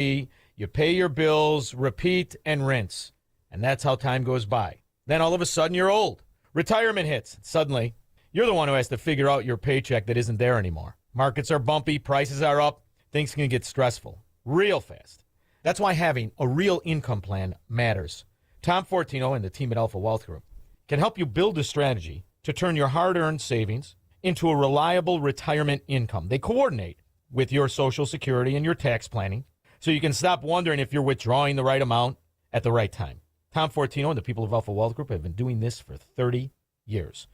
You pay your bills, repeat, and rinse. And that's how time goes by. Then all of a sudden, you're old. Retirement hits. Suddenly, you're the one who has to figure out your paycheck that isn't there anymore. Markets are bumpy, prices are up, things can get stressful real fast. That's why having a real income plan matters. Tom Fortino and the team at Alpha Wealth Group can help you build a strategy to turn your hard-earned savings into a reliable retirement income. They coordinate with your Social Security and your tax planning so you can stop wondering if you're withdrawing the right amount at the right time. Tom Fortino and the people of Alpha Wealth Group have been doing this for 30 years.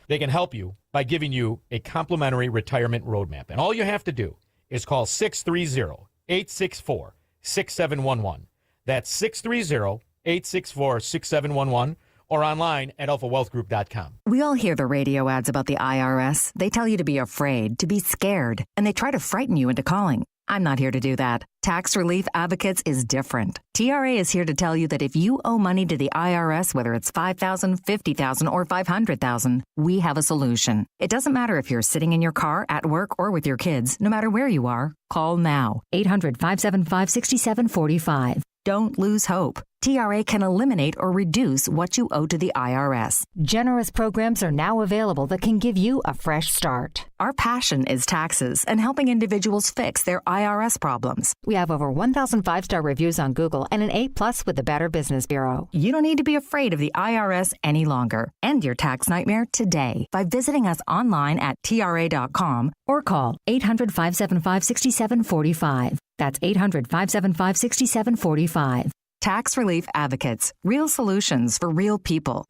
They can help you by giving you a complimentary retirement roadmap. And all you have to do is call 630-864-6711. That's 630-864-6711 or online at alphawealthgroup.com. We all hear the radio ads about the IRS. They tell you to be afraid, to be scared, and they try to frighten you into calling. I'm not here to do that. Tax Relief Advocates is different. TRA is here to tell you that if you owe money to the IRS, whether it's $5,000, $50,000, or $500,000, we have a solution. It doesn't matter if you're sitting in your car, at work, or with your kids. No matter where you are, call now. 800-575-6745. Don't lose hope. TRA can eliminate or reduce what you owe to the IRS. Generous programs are now available that can give you a fresh start. Our passion is taxes and helping individuals fix their IRS problems. We have over 1,000 5-star reviews on Google and an A+ with the Better Business Bureau. You don't need to be afraid of the IRS any longer. End your tax nightmare today by visiting us online at TRA.com or call 800-575-6745. That's 800-575-6745. Tax Relief Advocates. Real solutions for real people.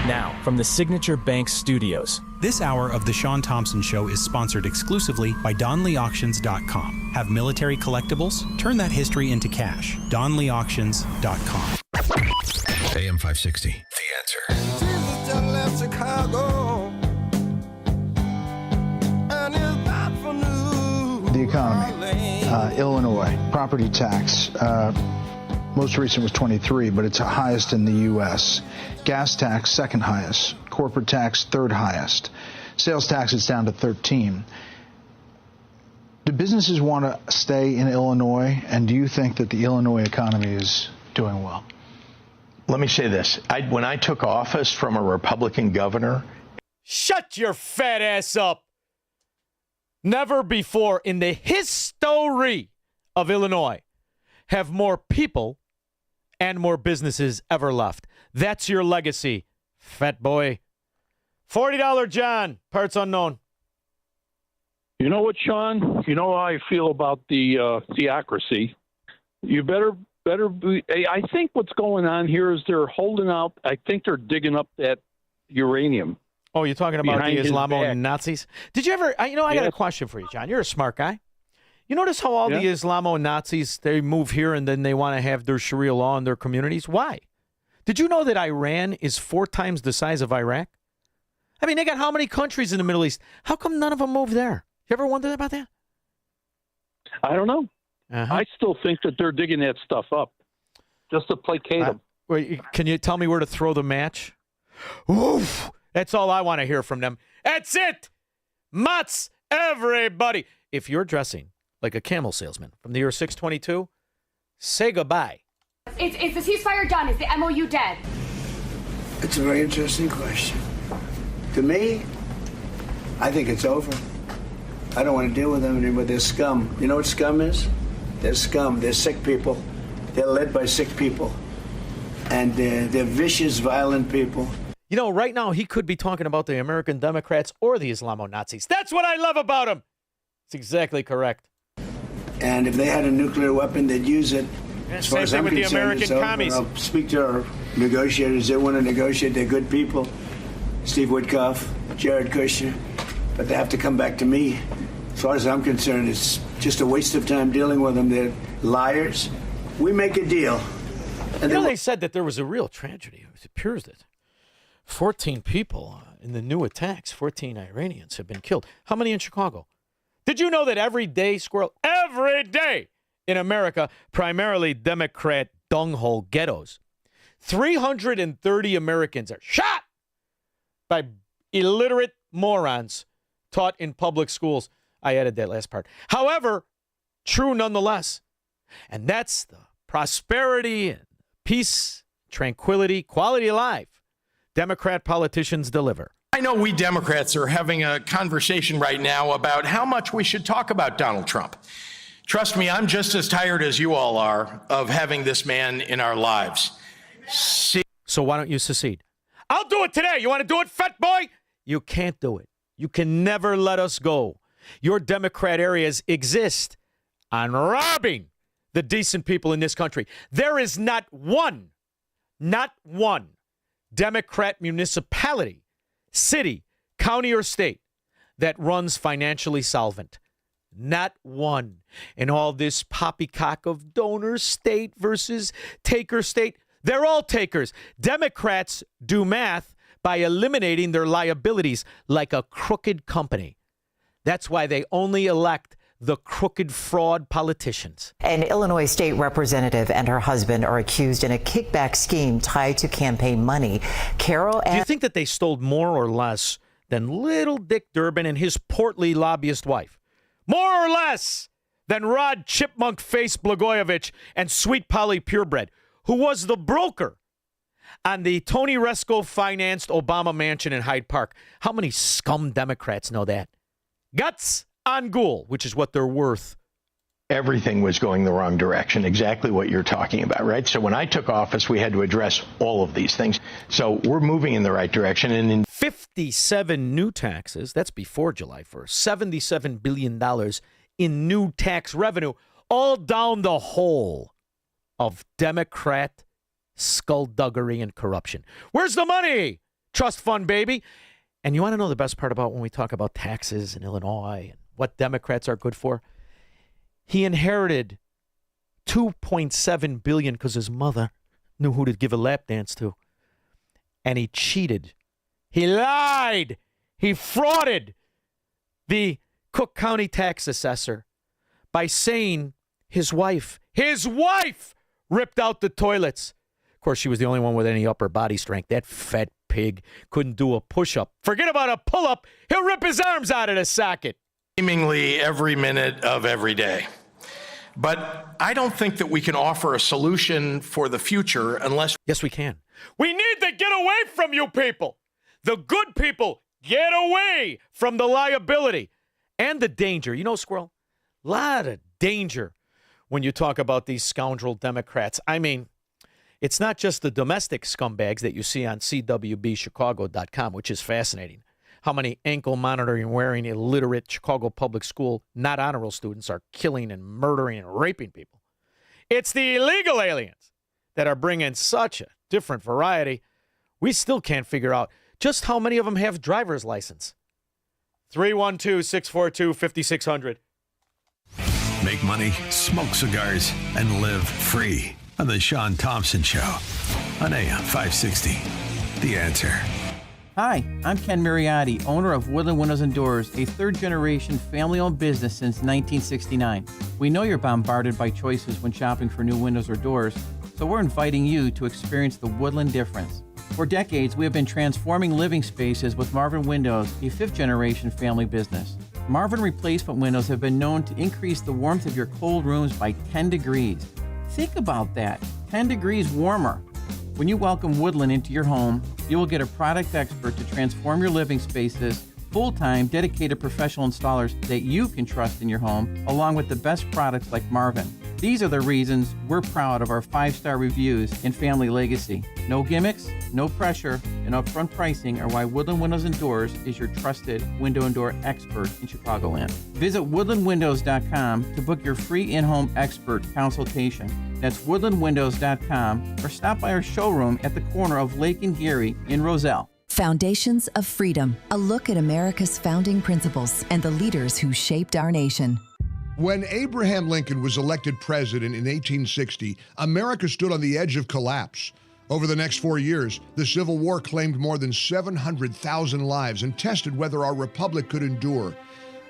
Now, from the Signature Bank Studios. This hour of The Shaun Thompson Show is sponsored exclusively by DonleyAuctions.com. Have military collectibles? Turn that history into cash. DonleyAuctions.com. AM 560, The Answer. Jesus just left Chicago, and is back for New The economy, Illinois, property tax, most recent was 23, but it's the highest in the U.S. Gas tax, second highest. Corporate tax, third highest. Sales tax is down to 13. Do businesses want to stay in Illinois, and do you think that the Illinois economy is doing well? Let me say this. When I took office from a Republican governor... Shut your fat ass up! Never before in the history of Illinois have more people and more businesses ever left. That's your legacy, fat boy. $40 John, parts unknown. You know what, Shaun? You know how I feel about the theocracy. You better be. I think what's going on here is they're holding out. I think they're digging up that uranium. Oh, you're talking about the Islamo-Nazis? Did you ever, I got a question for you, John. You're a smart guy. You notice how all the Islamo-Nazis, they move here and then they want to have their Sharia law in their communities? Why? Did you know that Iran is 4 times the size of Iraq? I mean, they got how many countries in the Middle East? How come none of them move there? You ever wondered about that? I don't know. I still think that they're digging that stuff up just to placate them. Can you tell me where to throw the match? Oof! That's all I want to hear from them. That's it! Mutts, everybody! If you're dressing like a camel salesman from the year 622, say goodbye. Is the ceasefire done? Is the MOU dead? It's a very interesting question. To me, I think it's over. I don't want to deal with them anymore. They're scum. You know what scum is? They're scum. They're sick people. They're led by sick people. And they're vicious, violent people. You know, right now he could be talking about the American Democrats or the Islamo-Nazis. That's what I love about him. It's exactly correct. And if they had a nuclear weapon, they'd use it. As far as I'm concerned, the American commies. I'll speak to our negotiators. They want to negotiate. They're good people. Steve Witkoff, Jared Kushner. But they have to come back to me. As far as I'm concerned, it's just a waste of time dealing with them. They're liars. We make a deal. And they said that there was a real tragedy. It appears that 14 people in the new attacks, 14 Iranians have been killed. How many in Chicago? Did you know that every day in America, primarily Democrat dunghole ghettos, 330 Americans are shot by illiterate morons taught in public schools? I added that last part. However, true nonetheless, And that's the prosperity and peace, tranquility, quality of life Democrat politicians deliver. I know we Democrats are having a conversation right now about how much we should talk about Donald Trump. Trust me, I'm just as tired as you all are of having this man in our lives. So why don't you secede? I'll do it today. You want to do it, fat boy? You can't do it. You can never let us go. Your Democrat areas exist on robbing the decent people in this country. There is not one Democrat municipality, city, county, or state that runs financially solvent. Not one. And all this poppycock of donor state versus taker state, they're all takers. Democrats do math by eliminating their liabilities like a crooked company. That's why they only elect the crooked fraud politicians. An Illinois state representative and her husband are accused in a kickback scheme tied to campaign money. Carol, do you think that they stole more or less than little Dick Durbin and his portly lobbyist wife? More or less than Rod Chipmunk-Face Blagojevich and Sweet Polly Purebred, who was the broker on the Tony Resco-financed Obama mansion in Hyde Park. How many scum Democrats know that? Guts on ghoul, which is what they're worth. Everything was going the wrong direction, exactly what you're talking about, right? So when I took office, we had to address all of these things. So we're moving in the right direction. And in 57 new taxes, that's before July 1st, $77 billion in new tax revenue, all down the hole of Democrat skullduggery and corruption. Where's the money? Trust fund, baby. And you want to know the best part about when we talk about taxes in Illinois and what Democrats are good for? He inherited $2.7 billion because his mother knew who to give a lap dance to. And he cheated. He lied. He frauded the Cook County tax assessor by saying his wife ripped out the toilets. Of course, she was the only one with any upper body strength. That fat pig couldn't do a push-up. Forget about a pull-up. He'll rip his arms out of the socket. Seemingly every minute of every day. But I don't think that we can offer a solution for the future unless... Yes, we can. We need to get away from you people. The good people, get away from the liability and the danger. You know, Squirrel, a lot of danger when you talk about these scoundrel Democrats. I mean, it's not just the domestic scumbags that you see on CWBChicago.com, which is fascinating. How many ankle monitoring wearing illiterate Chicago public school not honor roll students are killing and murdering and raping people. It's the illegal aliens that are bringing such a different variety. We still can't figure out just how many of them have driver's license. 312-642-5600. Make money, smoke cigars, and live free on the Shaun Thompson Show on AM 560. The Answer. Hi, I'm Ken Mariotti, owner of Woodland Windows and Doors, a third-generation family-owned business since 1969. We know you're bombarded by choices when shopping for new windows or doors, so we're inviting you to experience the Woodland difference. For decades, we have been transforming living spaces with Marvin Windows, a fifth-generation family business. Marvin replacement windows have been known to increase the warmth of your cold rooms by 10 degrees. Think about that, 10 degrees warmer. When you welcome Woodland into your home, you will get a product expert to transform your living spaces, full-time, dedicated professional installers that you can trust in your home, along with the best products like Marvin. These are the reasons we're proud of our 5-star reviews and family legacy. No gimmicks, no pressure, and upfront pricing are why Woodland Windows and Doors is your trusted window and door expert in Chicagoland. Visit woodlandwindows.com to book your free in-home expert consultation. That's woodlandwindows.com, or stop by our showroom at the corner of Lake and Geary in Roselle. Foundations of Freedom, a look at America's founding principles and the leaders who shaped our nation. When Abraham Lincoln was elected president in 1860, America stood on the edge of collapse. Over the next 4 years, the Civil War claimed more than 700,000 lives and tested whether our republic could endure.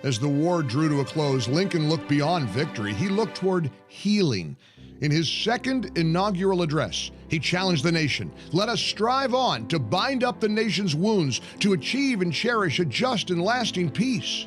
As the war drew to a close, Lincoln looked beyond victory. He looked toward healing. In his second inaugural address, he challenged the nation. Let us strive on to bind up the nation's wounds, to achieve and cherish a just and lasting peace.